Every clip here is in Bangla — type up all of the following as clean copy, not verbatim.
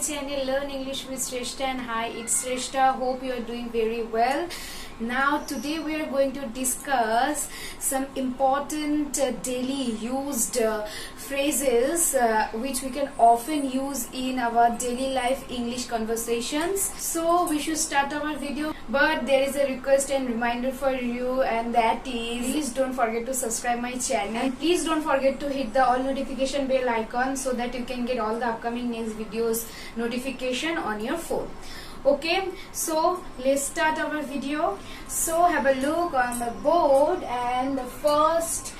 channel Learn English with Shrestha, and hi, it's Shrestha. Hope you are doing very well. Now today we are going to discuss some important daily used phrases which we can often use in our daily life English conversations. So we should start our video, but there is a request and reminder for you, and that is please don't forget to subscribe my channel, and please don't forget to hit the all notification bell icon so that you can get all the upcoming next videos notification on your phone. Okay, so let's start our video. So have a look on the board, and the first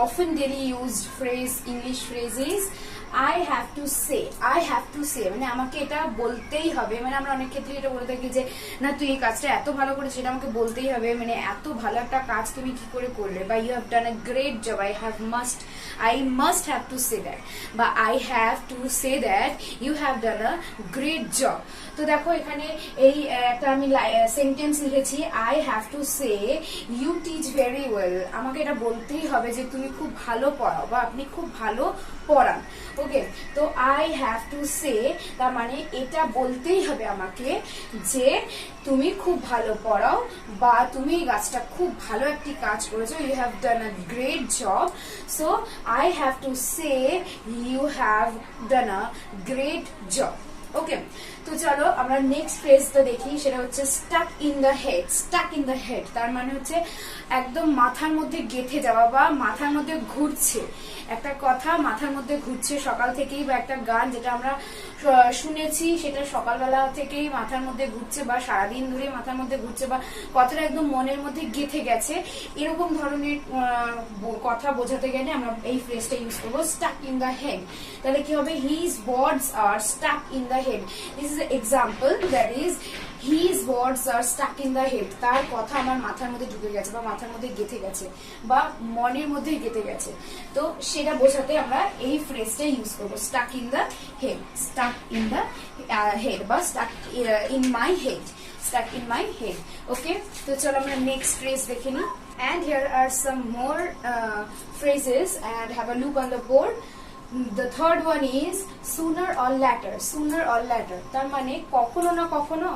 often daily used phrase, English phrase is I have to say. I have to say মানে আমাকে এটা বলতেই হবে। মানে আমরা অনেক ক্ষেত্রে এটা বলে থাকি যে না তুই এই কাজটা এত ভালো করেছিস, সেটা আমাকে বলতেই হবে। মানে এত ভালো একটা কাজ তুমি কি করে করলে, বা you have done a great job, I must have to say that, বা I have to say that you have done a great job. তো দেখো এখানে এই একটা আমি সেন্টেন্স লিখেছি, I have to say you teach very well. আমাকে এটা বলতেই হবে যে তুমি খুব ভালো পড়াও বা আপনি খুব ভালো পড়ান। ওকে, তো I have to say তার মানে এটা বলতেই হবে আমাকে যে তুমি খুব ভালো পড়াও বা তুমি এই কাজটা খুব ভালো একটি কাজ করেছো, you have done a great job. So I have to say you have done a great job. ওকে, তো চলো আমরা নেক্সট ফ্রেজটা দেখি, সেটা হচ্ছে Starc in the head. Stuck in the head তার মানে হচ্ছে একদম মাথার মধ্যে গেঁথে যাওয়া বা মাথার মধ্যে ঘুরছে। একটা কথা মাথার মধ্যে ঘুরছে সকাল থেকেই, বা একটা গান যেটা আমরা শুনেছি সেটা সকালবেলা থেকেই মাথার মধ্যে ঘুরছে, বা সারাদিন ধরে মাথার মধ্যে ঘুরছে, বা কথাটা একদম মনের মধ্যে গেঁথে গেছে, এরকম ধরনের কথা বোঝাতে গেলে আমরা এই ফ্রেজটা ইউজ করবো, স্টাক ইন দ্য হেড। তাহলে কি হবে, his words are stuck in the head. This is example, that is his words are stuck in the head. তার কথা আমার মাথার মধ্যে ঢুকে গেছে বা মাথার মধ্যে গেঁথে গেছে বা মনের মধ্যে গেঁথে গেছে। তো সেটা বোঝাতে আমরা এই ফ্রেজটা ইউজ করবো, stuck in the head, stuck in the head বা stuck in my head, stuck in my head. Okay, তো চলো আমরা নেক্সট ফ্রেজ দেখে নিই। And here are some more phrases, and have a look on the board. The third one is sooner or later. Sooner or later তার মানে কখনো না কখনো,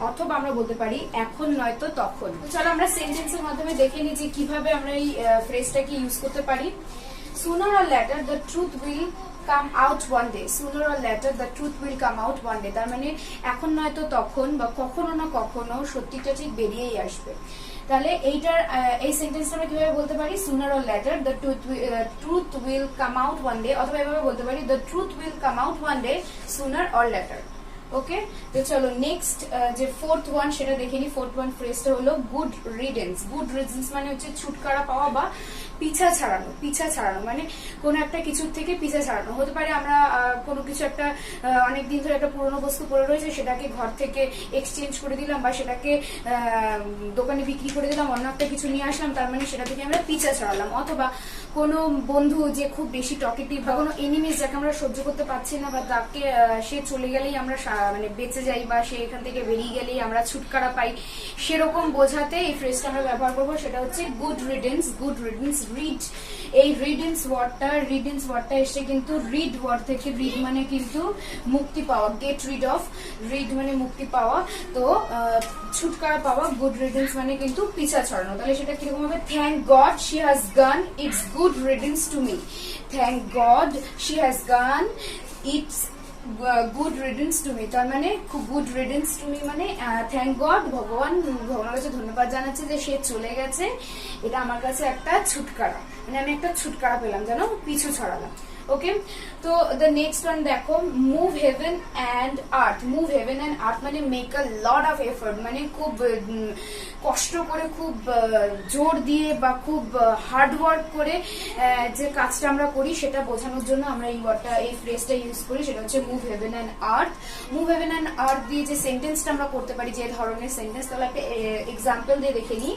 অথবা আমরা বলতে পারি এখন নয়তো তখন। চলো আমরা সেন্টেন্সের মাধ্যমে দেখে নিই যে কিভাবে আমরা এই ফ্রেজটাকে ইউজ করতে পারি। Sooner or later the truth will come out one day. Sooner or later the truth will come out one day তার মানে এখন নয়তো তখন বা কখনো না কখনো সত্যিটা ঠিক বেরিয়েই আসবে। তাহলে এই সেন্টেন্সটা আমরা কিভাবে বলতে পারি, sooner or later the truth will come out one day, অথবা এভাবে বলতে পারি the truth will come out one day sooner or later. ওকে, তো চলো নেক্সট যে ফোর্থ ওয়ান সেটা দেখে নি। ফোর্থ ওয়ান ফ্রেজটা হলো গুড রিডেন্স। গুড রিডেন্স মানে হচ্ছে ছুটকারা পাওয়া বা পিছা ছাড়ানো। পিছা ছাড়ানো মানে কোনো একটা কিছুর থেকে পিছা ছাড়ানো। হতে পারে আমরা কোনো কিছু একটা অনেকদিন ধরে একটা পুরোনো বস্তু পড়ে রয়েছে, সেটাকে ঘর থেকে এক্সচেঞ্জ করে দিলাম বা সেটাকে দোকানে বিক্রি করে দিলাম, অন্য একটা কিছু নিয়ে আসলাম, তার মানে সেটা থেকে আমরা পিছা ছাড়ালাম। অথবা কোনো বন্ধু যে খুব বেশি টকেটিভ বা কোনো এনিমিস যাকে আমরা সহ্য করতে পারছি না, বা তাকে সে চলে গেলেই আমরা মানে বেঁচে যাই, বা সে এখান থেকে বেরিয়ে গেলেই আমরা ছুটকারা পাই, সেরকম বোঝাতে এই ফ্রেজটা আমরা ব্যবহার করবো, সেটা হচ্ছে গুড রিডেন্স। গুড রিডেন্স, রিড, এই রিডেন্স ওয়ার্ডটা এসে কিন্তু রিড ওয়ার্ড থেকে। রিড মানে কিন্তু মুক্তি পাওয়া, গেট রিড অফ, রিড মানে মুক্তি পাওয়া, তো ছুটকারা পাওয়া। গুড রিডেন্স মানে কিন্তু পিছা ছড়ানো। তাহলে সেটা কিরকম হবে, thank God she has gone it's good riddance to me. Thank God she has gone it's good riddance to me. তার মানে গুড রিডেন্স টু মি মানে থ্যাংক গড, ভগবানের কাছে ধন্যবাদ জানাচ্ছি যে সে চলে গেছে, এটা আমার কাছে একটা ছুটকারা, মানে আমি একটা ছুটকারা পেলাম, যেন পিছু ছড়ালাম। ওকে, তো দ্য নেক্সট ওয়ান দেখো, move heaven and earth. Move heaven and earth মানে make a lot of effort, মানে খুব কষ্ট করে, খুব জোর দিয়ে বা খুব হার্ড ওয়ার্ক করে যে কাজটা আমরা করি সেটা বোঝানোর জন্য আমরা এই ফ্রেজটা ইউজ করি, সেটা হচ্ছে move heaven and earth. Move heaven and আর্থ দিয়ে যে সেন্টেন্সটা আমরা করতে পারি, যে ধরনের সেন্টেন্স, তাহলে একটা এক্সাম্পল দিয়ে দেখে নিই।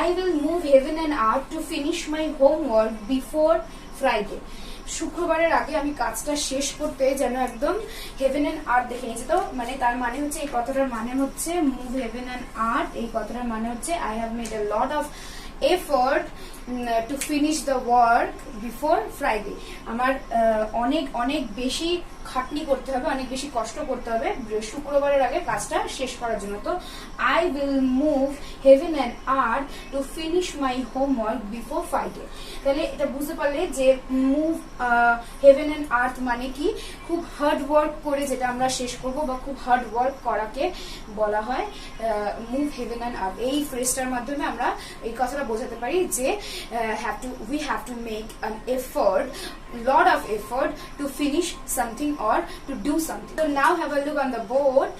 I will move heaven and earth to finish my homework before Friday. শুক্রবারের আগে আমি কাজটা শেষ করতে যেন একদম হেভেন এন্ড আর্থ দেখে নিয়েছে। তো মানে তার মানে হচ্ছে, এই কথাটার মানে হচ্ছে মুভ হেভেন এন্ড আর্থ, এই কথাটার মানে হচ্ছে I have made a lot of effort to finish the work before Friday. আমার অনেক বেশি খাটনি করতে হবে, অনেক বেশি কষ্ট করতে হবে শুক্রবারের আগে কাজটা শেষ করার জন্য। তো I will move heaven and earth to finish my homework before Friday. তাহলে এটা বুঝতে পারলে যে মুভ হেভেন অ্যান্ড আর্থ মানে কি, খুব হার্ড ওয়ার্ক করে যেটা আমরা শেষ করব বা খুব হার্ড ওয়ার্ক করাকে বলা হয় মুভ হেভেন অ্যান্ড আর্থ। এই ফ্রেজটার মাধ্যমে আমরা এই কথাটা বোঝাতে পারি যে we have to make an effort, lot of effort to finish something or to do something. So now have a look on the board.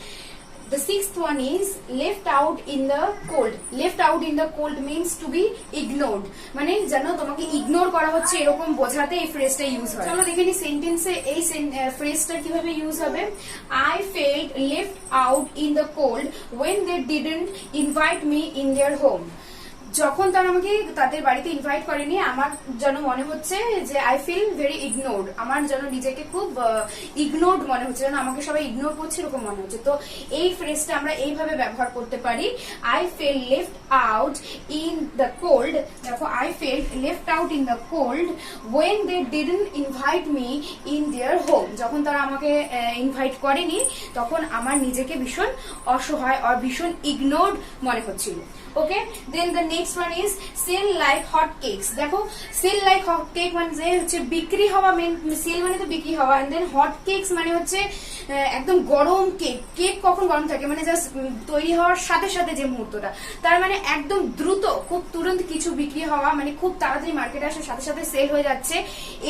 The sixth one is left out in the cold. Left out in the cold means to be ignored. মানে জানো তোমাকে ইগনোর করা হচ্ছে এরকম বোঝাতে এই ফ্রেজটা ইউজ হয়। চলো দেখে নি সেন্টেন্সে এই ফ্রেজটা কিভাবে ইউজ হবে। I felt left out in the cold when they didn't invite me in their home. যখন তারা আমাকে তাদের বাড়িতে ইনভাইট করেনি, আমার যেন মনে হচ্ছে যে আই ফিল ভেরি ইগনোর্ড, আমার যেন নিজেকে খুব ইগনোর্ড মনে হচ্ছে, যেন আমাকে সবাই ইগনোর করছে এরকম মনে হচ্ছে। তো এই ফ্রেজটা আমরা এইভাবে ব্যবহার করতে পারি, I fell left out in the cold. দেখো, I fell left out in the cold when they didn't invite me in their home. যখন তারা আমাকে ইনভাইট করেনি তখন আমার নিজেকে ভীষণ অসহায় আর ভীষণ ইগনোর্ড মনে হচ্ছিল। Okay, then the next one is sell like hot cakes. দেখো, সেল লাইক হট কেক মানে হচ্ছে বিক্রি হওয়া, সেল মানে তো বিক্রি হওয়া, এন্ড দেন হট কেকস মানে হচ্ছে একদম গরম কেক। কেক কখন গরম থাকে মানে জাস্ট তৈরি হওয়ার সাথে সাথে যে মুহূর্তটা, তার মানে একদম দ্রুত, খুব তুরন্ত কিছু বিক্রি হওয়া, মানে খুব তাড়াতাড়ি মার্কেটে আসার সাথে সাথে সেল হয়ে যাচ্ছে,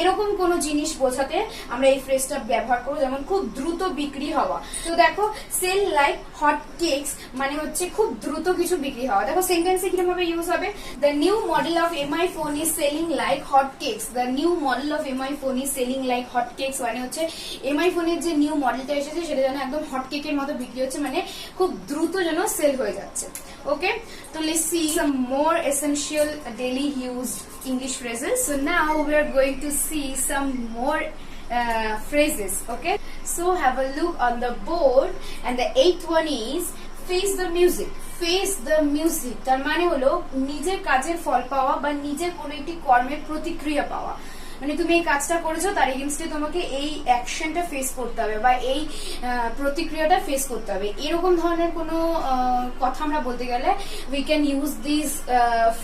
এরকম কোন জিনিস বোঝাতে আমরা এই ফ্রেজটা ব্যবহার করবো, যেমন খুব দ্রুত বিক্রি হওয়া। তো দেখো, সেল লাইক হট কেকস মানে হচ্ছে খুব দ্রুত কিছু বিক্রি হওয়া। দেখো সেন্টেন্সে কিভাবে ইউজ হবে, the new model of MI phone is selling like hot cakes. The new model of MI phone is selling like hot cakes মানে হচ্ছে এমআই ফোনের যে নিউ মডেলটা এসেছে সেটা যেন একদম হট কেকের মতো বিক্রি হচ্ছে, মানে খুব দ্রুত যেন সেল হয়ে যাচ্ছে। ওকে, তো let's see some more essential daily used English phrases. So now we are going to see some more phrases. Okay, so have a look on the board, and the eighth one is face the music. Face the music তার মানে হলো নিজের কাজের ফল পাওয়া বা নিজের কোনো একটি কর্মের প্রতিক্রিয়া পাওয়া। মানে তুমি এই কাজটা করেছো, তার এগেইনস্টে তোমাকে এই অ্যাকশনটা ফেস করতে হবে বা এই প্রতিক্রিয়াটা ফেস করতে হবে, এরকম ধরনের কোনো কথা আমরা বলতে গেলে we can use this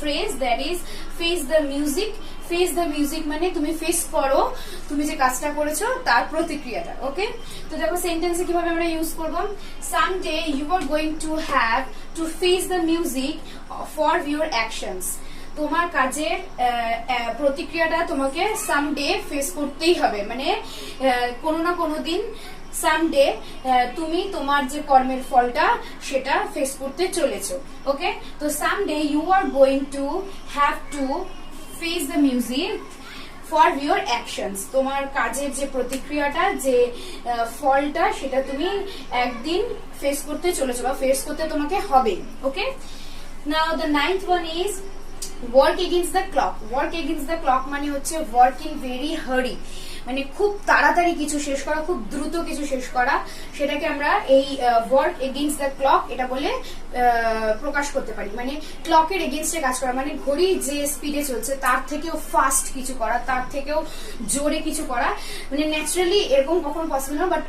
phrase, that is face the music. Face the music মানে তুমি ফেস করো তুমি যে কাজটা করেছো তার প্রতিক্রিয়াটা। ওকে, তো দেখো সেন্টেন্সে কিভাবে আমরা ইউজ করবো, someday you are going to have to face the music for your actions. তোমার কাজের প্রতিক্রিয়াটা তোমাকে সামডে ফেস করতেই হবে, মানে কোনো না কোনো দিন সামডে তুমি তোমার যে কর্মের ফলটা সেটা ফেস করতে চলেছো। ওকে, তো someday you are going to have to face the music for your actions. তোমার কাজের যে প্রতিক্রিয়াটা, যে ফলটা, সেটা তুমি একদিন ফেস করতে চলেছো বা ফেস করতে তোমাকে হবে। Okay, now the ninth one is work against the clock. Work against the clock মানে হচ্ছে ওয়ার্ক ইন ভেরি হারি, মানে খুব তাড়াতাড়ি কিছু শেষ করা, খুব দ্রুত কিছু শেষ করা, সেটাকে আমরা এই ওয়ার্ক এগেইনস্ট দ্য ক্লক এটা বলে প্রকাশ করতে পারি। মানে ক্লকের এগেইনস্টে কাজ করা, মানে ঘড়ি যে স্পিডে চলছে তার থেকেও ফাস্ট কিছু করা, তার থেকেও জোরে কিছু করা। মানে ন্যাচারালি এরকম কখনো পসিবল না, বাট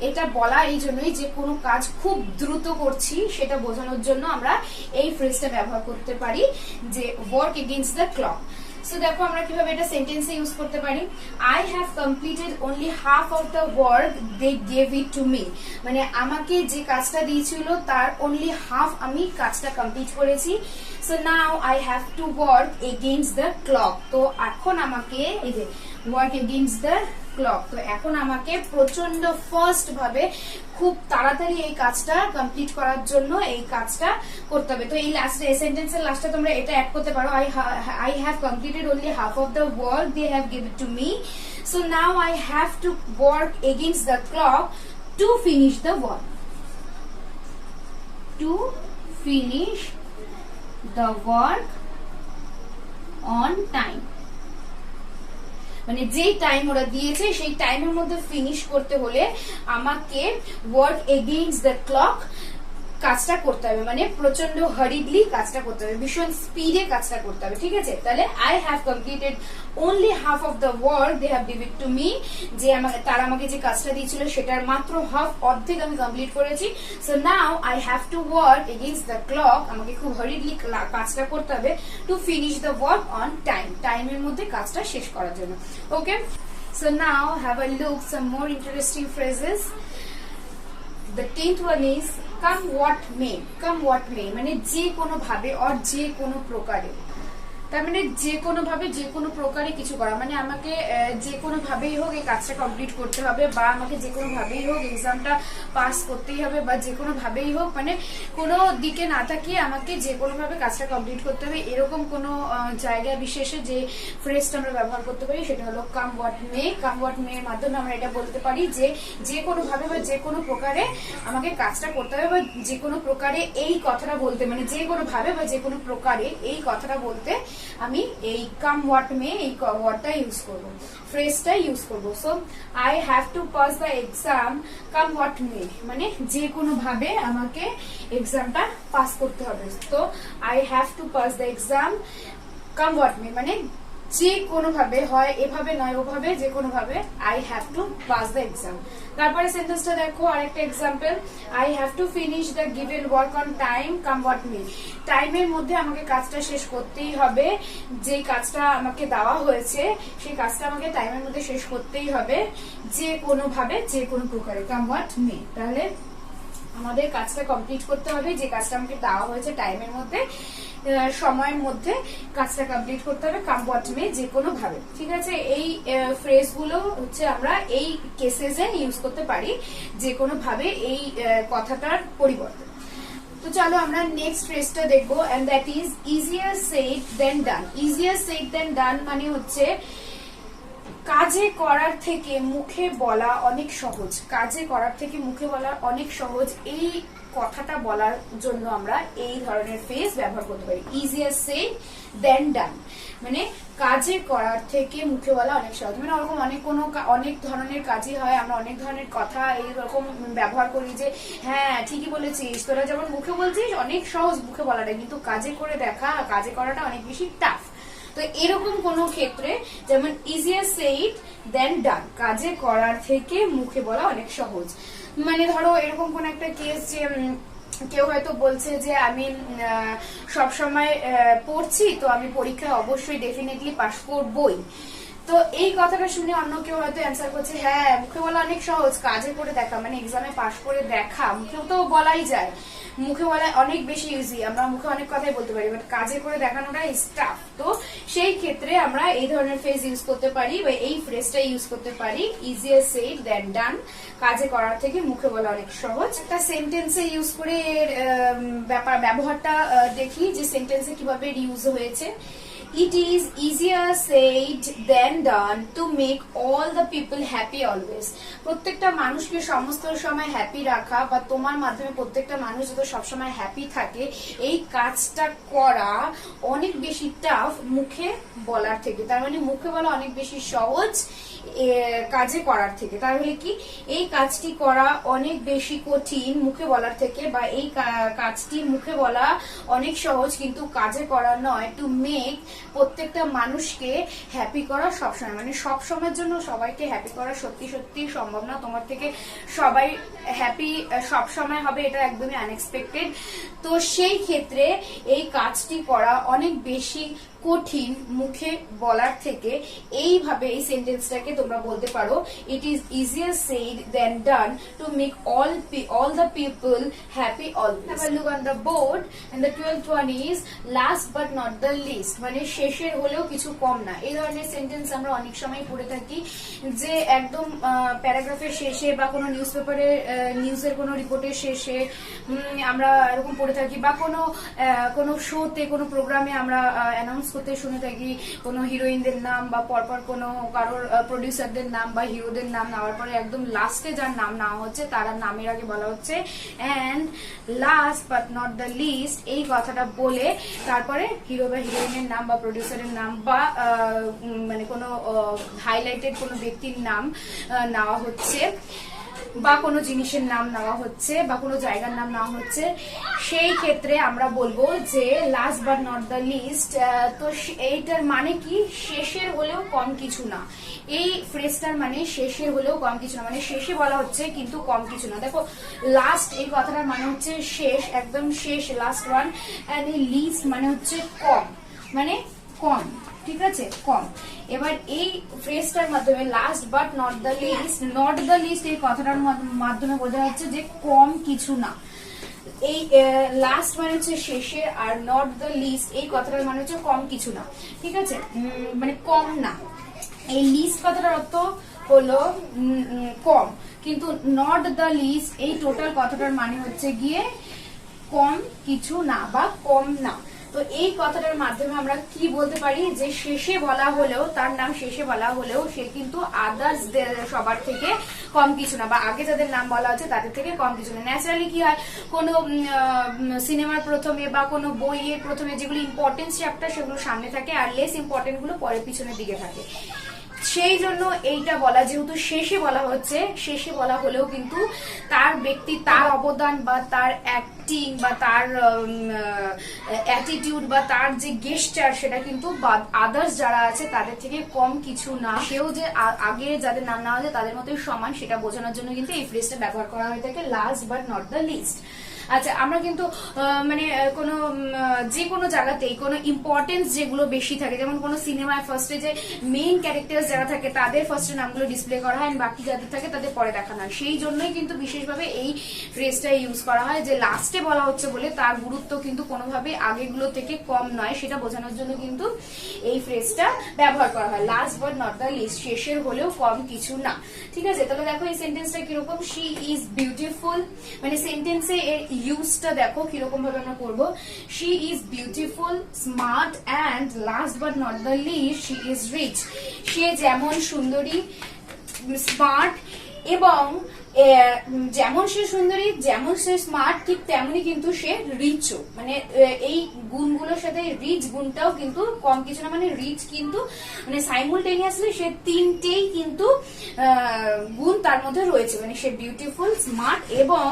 এটা বলা এই জন্যই যে কোনো কাজ খুব দ্রুত করছি সেটা বোঝানোর জন্য আমরা এই ফ্রেজটা ব্যবহার করতে পারি যে work against the clock. So দেখো আমরা কিভাবে এটা সেন্টেন্সে ইউজ করতে পারি, I have completed only half of the work they gave it to me. মানে আমাকে যে কাজটা দিয়েছিল তার অনলি হাফ আমি কাজটা কমপ্লিট করেছি। So now I have to work against the clock. তো এখন আমাকে এই যে ওয়ার্ক এগেইনস্ট দ্য ক্লক, তো এখন আমাকে প্রচন্ড ফাস্ট ভাবে খুব তাড়াতাড়ি এই কাজটা কমপ্লিট করার জন্য এই কাজটা করতে হবে। তো এই লাস্টে এই সেন্টেন্সের লাস্টে তোমরা এটা অ্যাড করতে পারো, I have completed only half of the work they have given to me. So now I have to work against the clock to finish the work. To finish the work on time, মানে যেই টাইম ওরা দিয়েছে সেই টাইমের মধ্যে ফিনিশ করতে হলে আমাকে ওয়ার্ক এগেইনস্ট দ্য ক্লক কাজটা করতে হবে, মানে প্রচন্ড হারিডলি কাজটা করতে হবে, ভীষণ স্পিডে কাজটা করতে হবে, ঠিক আছে? তাহলে I have completed only half of the work they have given to me, যে তারা আমাকে যে কাজটা দিয়েছিল সেটার মাত্র অর্ধেক আমি কমপ্লিট করেছি। So now I have to work against the clock, আমাকে খুব হারিডলি কাজটা করতে হবে to finish the work on time, টাইমের মধ্যে কাজটা শেষ করার জন্য। Okay, so now have a look some more interesting phrases. The 10th one is come what may, come what may মানে যে কোনো ভাবে আর যে কোনো প্রকারে, তার মানে যে কোনো ভাবে যে কোনো প্রকারে কিছু করা, মানে আমাকে যে কোনো ভাবেই হোক এই কাজটা কমপ্লিট করতে হবে, বা আমাকে যে কোনো ভাবেই হোক এক্সামটা পাস করতেই হবে, বা যে কোনো ভাবেই হোক মানে কোনো দিকে না তাকিয়ে আমাকে যে কোনো ভাবে কাজটা কমপ্লিট করতে হবে, এরকম কোনো জায়গা বিশেষে যে ফ্রেজটা আমরা ব্যবহার করতে পারি সেটা হলো কাম হোয়াট মে। কাম হোয়াট মে এর মাধ্যমে আমরা এটা বলতে পারি যে যে কোনো ভাবে বা যে কোনো প্রকারে আমাকে কাজটা করতে হবে, বা যে কোনো প্রকারে এই কথাটা বলতে, মানে যে কোনো ভাবে বা যে কোনো প্রকারে এই কথাটা বলতে আমি এই কাম হোয়াট মে এই ওয়ার্ডটা ইউজ করব, ফ্রেজটা ইউজ করব। So I have to pass the exam come what may মানে যে কোনো ভাবে আমাকে এক্সামটা পাস করতে হবে। তো I have to pass the exam come what may মানে যে কোনো ভাবে, হয় এভাবে নয় ওভাবে, যে কোনো ভাবে I have to pass the exam. তারপরে সেন্টেন্সটা দেখো, আরেকটা example, I have to finish the given work on time come what may, টাইমের মধ্যে আমাকে কাজটা শেষ করতেই হবে, যে কাজটা আমাকে দেওয়া হয়েছে সেই কাজটা আমাকে টাইমের মধ্যে শেষ করতেই হবে, যে কোনো ভাবে যে কোনো প্রকারে কাম হোয়াট মে। তাহলে আমাদের কাজটা কমপ্লিট করতে হবে, যে কাজটা আমাকে দেওয়া হয়েছে টাইমের মধ্যে, সময়ের মধ্যে কাজটা কমপ্লিট করতে হবে কাম হোয়াট মে যে কোনো ভাবে, ঠিক আছে? এই ফ্রেজগুলো হচ্ছে আমরা এই কেসেসে ইউজ করতে পারি যে কোনো ভাবে এই কথাটার পরিবর্তে। তো চলো আমরা নেক্সট ফ্রেজটা দেখবো, and that is easier said than done. Easier said than done মানে হচ্ছে কাজে করার থেকে মুখে বলা অনেক সহজ, কাজে করার থেকে মুখে বলা অনেক সহজ, এই কথাটা বলার জন্য আমরা এই ধরনের ফ্রেজ ব্যবহার করতে পারি, ইজিয়ার সেড দেন ডান মানে কাজে করার থেকে মুখে বলা অনেক সহজ, মানে ওরকম অনেক ধরনের কাজই হয়, আমরা অনেক ধরনের কথা এইরকম ব্যবহার করি যে হ্যাঁ ঠিকই বলেছিস, তোরা যেমন মুখে বলছিস অনেক সহজ মুখে বলাটা, কিন্তু কাজে করে দেখা, কাজে করাটা অনেক বেশি টাফ। তো এরকম কোন ক্ষেত্রে যেমন ইজিয়ার সেড দেন ডান, কাজে করার থেকে মুখে বলা অনেক সহজ, মানে ধরো এরকম কোন একটা কেস যে কেউ হয়তো বলছে যে আমি সব সময় পড়ছি, তো আমি পরীক্ষায় অবশ্যই ডেফিনেটলি পাস করবই। তো এই কথাটা শুনে অন্য কেউ হয়তো অ্যান্সার করছে হ্যাঁ মুখে বলা অনেক সহজ, কাজে করে দেখা মানে এক্সামে পাস করে দেখা, মুখেও তো বলাই যায়, মুখে বলা অনেক বেশি ইজি, আমরা মুখে অনেক কথাই বলতে পারি, বাট কাজে করে দেখানোটা ইজ টাফ। তো সেই ক্ষেত্রে আমরা এই ধরনের ফ্রেজ ইউজ করতে পারি, বা এই ফ্রেজটা ইউজ করতে পারি ইজিয়ার সেড দেন ডান, কাজে করার থেকে মুখে বলা অনেক সহজ। একটা সেন্টেন্সে ইউজ করে এর ব্যবহারটা দেখি যে সেন্টেন্সে কিভাবে ইউজ হয়েছে। It is easier said than done to make all the people happy always. প্রত্যেকটা মানুষকে সমস্ত সময় হ্যাপি রাখা, বা তোমার মাধ্যমে প্রত্যেকটা মানুষ যত সবসময় হ্যাপি থাকে, এই কাজটা করা অনেক বেশি টাফ মুখে বলার থেকে। তার মানে মুখে বলা অনেক বেশি সহজ কাজে করার থেকে। তাহলে কি এই কাজটি করা অনেক বেশি কঠিন মুখে বলার থেকে, বা এই কাজটি মুখে বলা অনেক সহজ কিন্তু কাজে করা নয়, টু মেক প্রত্যেকটা মানুষকে হ্যাপি করা সবসময়, মানে সব সময়ের জন্য সবাইকে হ্যাপি করা সত্যি সত্যি সম্ভব না, তোমার থেকে সবাই হ্যাপি সব সময় হবে এটা একদমই আনএক্সপেক্টেড। তো সেই ক্ষেত্রে এই কাজটি করা অনেক বেশি কঠিন মুখে বলার থেকে, এইভাবে এই সেন্টেন্সটাকে তোমরা বলতে পারো it is easier said than done to make all the people happy always. Have a look on the board, and the 12th one is last but not the least মানে শেষের হলেও কিছু কম না। এই ধরনের সেন্টেন্স আমরা অনেক সময় পড়ে থাকি যে একদম প্যারাগ্রাফের শেষে বা কোনো নিউজ পেপারে নিউজের কোনো রিপোর্টের শেষে আমরা এরকম পড়ে থাকি, বা কোনো শোতে কোনো প্রোগ্রামে আমরা অ্যানাউন্স করতে শুনে থাকি কোনো হিরোইনদের নাম, বা পরপর কোনো কারোর প্রডিউসারদের নাম বা হিরোদের নাম নেওয়ার পরে একদম লাস্টে যার নাম নেওয়া হচ্ছে তার নামের আগে বলা হচ্ছে and last but not the list, এই কথাটা বলে তারপরে হিরো বা হিরোইনের নাম বা প্রডিউসারের নাম বা মানে কোনো হাইলাইটেড কোনো ব্যক্তির নাম নেওয়া হচ্ছে। বা কোনো জিনিসের নাম নেওয়া হচ্ছে বা কোনো জায়গার নাম নেওয়া হচ্ছে, সেই ক্ষেত্রে আমরা বলবো যে last but not the list. তো এইটার মানে কি, শেষের হলেও কম কিছু না। এই ফ্রেজটার মানে শেষের হলেও কম কিছু না, মানে শেষে বলা হচ্ছে কিন্তু কম কিছু না। দেখো লাস্ট এই কথাটার মানে হচ্ছে শেষ, একদম শেষ, লাস্ট ওয়ান। এন্ড এই লিস্ট মানে হচ্ছে কম, মানে কম, ঠিক আছে, কম। এবার এই ফ্রেজটার মাধ্যমে last but not the list, not the list এই কথাটার মাধ্যমে বোঝা যাচ্ছে যে কম কিছু না। এই লাস্ট মানে হচ্ছে শেষের, আর নট দ্য লিস্ট এই কথাটার মানে হচ্ছে কম কিছু না, ঠিক আছে, মানে কম না। এই লিস্ট কথাটার অর্থ হলো কম, কিন্তু নট দ্য লিস্ট এই টোটাল কথাটার মানে হচ্ছে গিয়ে কম কিছু না বা কম না। তো এই কথাটার মাধ্যমে আমরা কি বলতে পারি, যে শেষে বলা হলেও, তার নাম শেষে বলা হলেও সে কিন্তু আদার্স সবার থেকে কম কিছু না, বা আগে যাদের নাম বলা হচ্ছে তাদের থেকে কম কিছু না। ন্যাচারালি কি হয়, কোনো সিনেমার প্রথমে বা কোনো বইয়ের প্রথমে যেগুলো ইম্পর্টেন্স চ্যাপ্টার সেগুলো সামনে থাকে, আর লেস ইম্পর্টেন্ট গুলো পরে পিছনের দিকে থাকে। সেই জন্য এইটা বলা, যেহেতু শেষে বলা হচ্ছে, শেষে বলা হলেও কিন্তু তার ব্যক্তি, তার অবদান বা তার অ্যাক্টিং বা তার অ্যাটিটিউড বা তার যে গেস্টার, সেটা কিন্তু আদার্স যারা আছে তাদের থেকে কম কিছু না। সেও যে আগে যাদের নাম নেওয়া যায় তাদের মতোই সমান, সেটা বোঝানোর জন্য কিন্তু এই ফ্রেজটা ব্যবহার করা হয়ে থাকে, last but not the list. আচ্ছা, আমরা কিন্তু মানে কোনো যে কোনো জায়গাতেই কোনো ইম্পর্টেন্স যেগুলো বেশি থাকে, যেমন কোনো সিনেমায় ফার্স্টে যে মেইন ক্যারেক্টার যারা থাকে তাদের ফার্স্টে নামগুলো ডিসপ্লে করা হয়, বাকি যাদের থাকে তাদের পরে দেখানো হয়। সেই জন্যই কিন্তু বিশেষভাবে এই ফ্রেজটা ইউজ করা হয়, যে লাস্টে বলা হচ্ছে বলে তার গুরুত্ব কিন্তু কোনোভাবে আগেগুলো থেকে কম নয়, সেটা বোঝানোর জন্য কিন্তু এই ফ্রেজটা ব্যবহার করা হয়, last but not the list, শেষের হলেও কম কিছু না, ঠিক আছে। তাহলে দেখো এই সেন্টেন্সটা কিরকম, শি ইজ বিউটিফুল, মানে সেন্টেন্সে এর ইউজটা দেখো কিরকম ভাবে আমরা করবো। She is beautiful, smart, and last but not the least, she is rich. সে যেমন সুন্দরী, স্মার্ট, এবং যেমন সে সুন্দরী, যেমন সে স্মার্ট, ঠিক তেমনি কিন্তু সে রিচও, মানে এই গুণগুলোর সাথে রিচ গুণটাও কিন্তু কম কিছু না, মানে রিচ কিন্তু মানে সাইমুলটেনিয়াসলি সে তিনটেই কিন্তু গুণ তার মধ্যে রয়েছে, মানে সে বিউটিফুল, স্মার্ট, এবং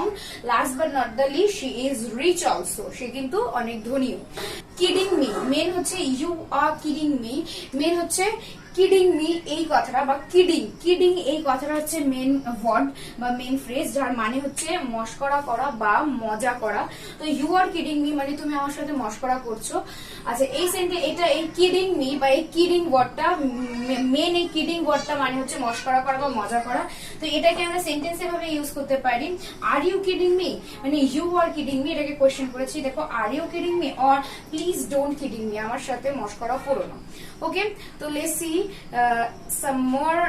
last but not the least she is rich also, সে কিন্তু অনেক ধনীও। কিডিং মি, মেন হচ্ছে ইউ আর কিডিং মি, মেন হচ্ছে কিডিং মি এই কথাটা, বা কিডিং, কিডিং এই কথাটা হচ্ছে মেন ওয়ার্ড বা মেন ফ্রেজ, যার মানে হচ্ছে মস্করা করা বা মজা করা। তো ইউ আর কিডিং মি মানে তুমি আমার সাথে মস্করা করছো। আচ্ছা, এই সেন্টেন্স, এটা এই কিডিং মি বা এই কিডিং ওয়ার্ডটা, মেন এই কিডিং ওয়ার্ডটা মানে হচ্ছে মস্করা করা বা মজা করা। তো এটাকে আমরা সেন্টেন্সে ভাবে ইউজ করতে পারি, আর ইউ কিডিং মি, মানে ইউ আর কিডিং মি, এটাকে কোয়েশ্চেন করেছি, দেখো are you kidding me, or please don't kidding me, আমার সাথে মস্করা করো না। ওকে, তো let's see some more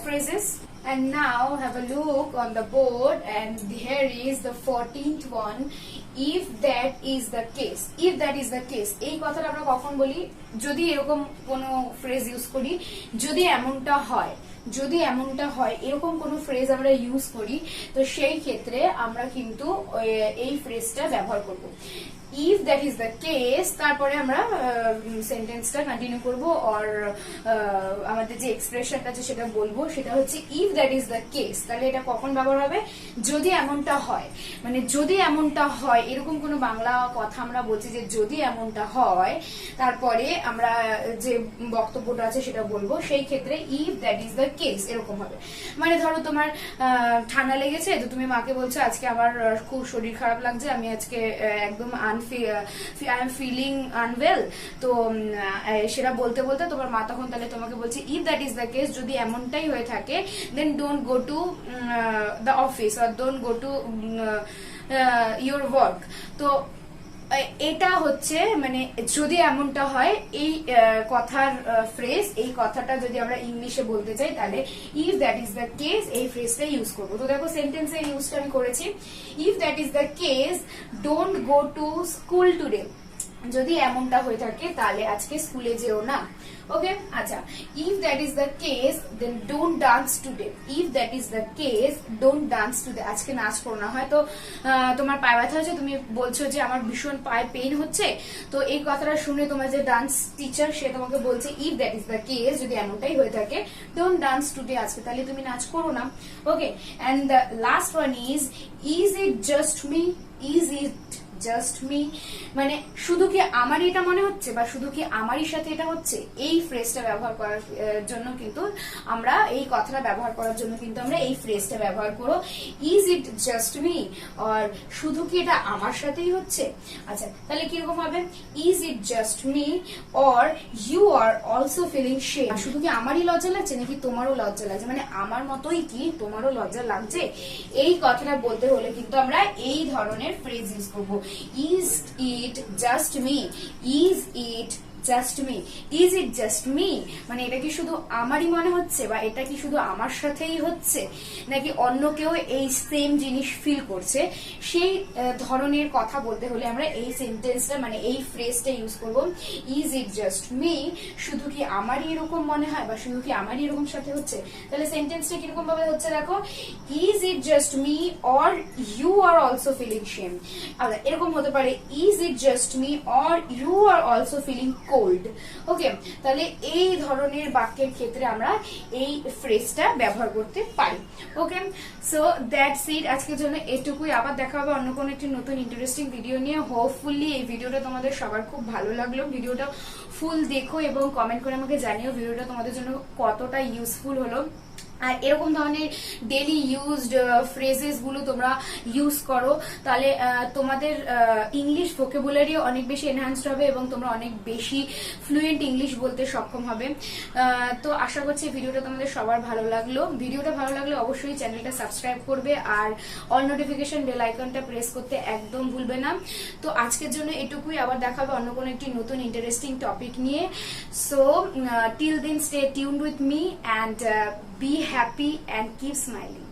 phrases. And now have a look on the board, and here is the 14th one. If that is the case, if that is the case এই কথাটা আমরা কখন বলি, যদি এরকম কোনো ফ্রেজ ইউজ করি, যদি এমনটা হয়, যদি এমনটা হয়, এরকম কোনো ফ্রেজ আমরা ইউজ করি, তো সেই ক্ষেত্রে আমরা কিন্তু এই ফ্রেজটা ব্যবহার করব। If that is the case, তারপরে আমরা সেন্টেন্সটা কন্টিনিউ করবো, আর আমাদের যে এক্সপ্রেশনটা আছে সেটা বলবো, সেটা হচ্ছে if that is the case. তাহলে এটা কখন ব্যবহার হবে, যদি এমনটা হয়, মানে যদি এমনটা হয়, এরকম কোনো বাংলা কথা আমরা বলছি যে যদি এমনটা হয়, তারপরে আমরা যে বক্তব্যটা আছে সেটা বলবো, সেই ক্ষেত্রে if that is the case এরকম হবে। মানে ধরো তোমার ঠান্ডা লেগেছে, তো তুমি মাকে বলছো আজকে আমার খুব শরীর খারাপ লাগছে, আমি আজকে একদম আই এম ফিলিং আনওয়েল। তো সেটা বলতে বলতে তোমার মা তখন তাহলে তোমাকে বলছে if that is the case, যদি এমনটাই হয়ে থাকে, then don't go to the office or don't go to your work. তো এটা হচ্ছে মানে যদি এমনটা হয়, এই কথার ফ্রেজ, এই কথাটা যদি আমরা ইংলিশে বলতে চাই, তাহলে if that is the case এই ফ্রেজটা ইউজ করবো। তো দেখো সেন্টেন্সের ইউজটা আমি করেছি, if that is the case, don't go to school today. যদি এমনটা হয়ে থাকে তাহলে আজকে স্কুলে যেও না। ওকে, আচ্ছা, if that is the case then don't dance today. If that is the case don't dance today, আজকে নাচ করো না। হয়তো তোমার পায়ে ব্যথা হচ্ছে, তুমি বলছো যে আমার ভীষণ পায়ে পেইন হচ্ছে, তো এই কথাটা শুনে তোমার যে ডান্স টিচার সে তোমাকে বলছে if that is the case, যদি এমনটাই হয়ে থাকে ডোন্ট ডান্স টুডে, আজকে তাহলে তুমি নাচ করো না। Okay, and the last one is it just me. Is it just me মানে শুধু কি আমারই এটা মনে হচ্ছে বা শুধু কি আমারই সাথে এটা হচ্ছে, এই ফ্রেজটা ব্যবহার করার জন্য কিন্তু আমরা এই কথাটা ব্যবহার করার জন্য কিন্তু আমরা এই ফ্রেজটা ব্যবহার করো ইজ ইট জাস্ট মি, আর শুধু কি এটা আমার সাথেই হচ্ছে। আচ্ছা, তাহলে কিরকম হবে, is it just me or you are also feeling shame. শুধু কি আমারই লজ্জা লাগছে নাকি তোমারও লজ্জা লাগছে, মানে আমার মতোই কি তোমারও লজ্জা লাগছে, এই কথাটা বলতে হলে কিন্তু আমরা এই ধরনের ফ্রেজ ইউজ করবো। Is it just me? Is it just me? Is it just me? মানে এটা কি শুধু আমারই মনে হচ্ছে বা এটা কি শুধু আমার সাথেই হচ্ছে নাকি অন্য কেউ এই সেম জিনিস ফিল করছে, সেই ধরনের কথা বলতে হলে আমরা এই সেন্টেন্সটা মানে এই ফ্রেজটা ইউজ করব। ইজ ইট জাস্ট মি, শুধু কি আমারই এরকম মনে হয় বা শুধু কি আমারই এরকম সাথে হচ্ছে। তাহলে সেন্টেন্সটা কিরকম ভাবে হচ্ছে দেখো, is it just me or you are also feeling shame. আচ্ছা, এরকম হতে পারে is it just me or you are also feeling cold. Okay, তাহলে এই ধরনের বাক্যের ক্ষেত্রে আমরা এই ফ্রেজটা ব্যবহার করতে পারি। ওকে, সো দ্যাটস ইট, আজকের জন্য এটুকুই। আবার দেখা হবে অন্য কোনো একটি নতুন ইন্টারেস্টিং ভিডিও নিয়ে। হোপফুলি এই ভিডিওটা তোমাদের সবার খুব ভালো লাগলো। ভিডিওটা ফুল দেখো এবং কমেন্ট করে আমাকে জানিও ভিডিওটা তোমাদের জন্য কতটা ইউজফুল হলো। আর এরকম ধরনের ডেলি ইউজড ফ্রেজেস গুলো তোমরা ইউজ করো, তাহলে তোমাদের ইংলিশ ভোকাবুলারি অনেক বেশি এনহ্যান্সড হবে এবং তোমরা অনেক বেশি ফ্লুয়েন্ট ইংলিশ বলতে সক্ষম হবে। তো আশা করছি ভিডিওটা তোমাদের সবার ভালো লাগলো। ভিডিওটা ভালো লাগলে অবশ্যই চ্যানেলটা সাবস্ক্রাইব করবে আর অল নোটিফিকেশন বেল আইকনটা প্রেস করতে একদম ভুলবে না। তো আজকের জন্য এটুকুই, আবার দেখা হবে অন্য কোনো একটি নতুন ইন্টারেস্টিং টপিক নিয়ে। So till then stay tuned with me and be happy and keep smiling.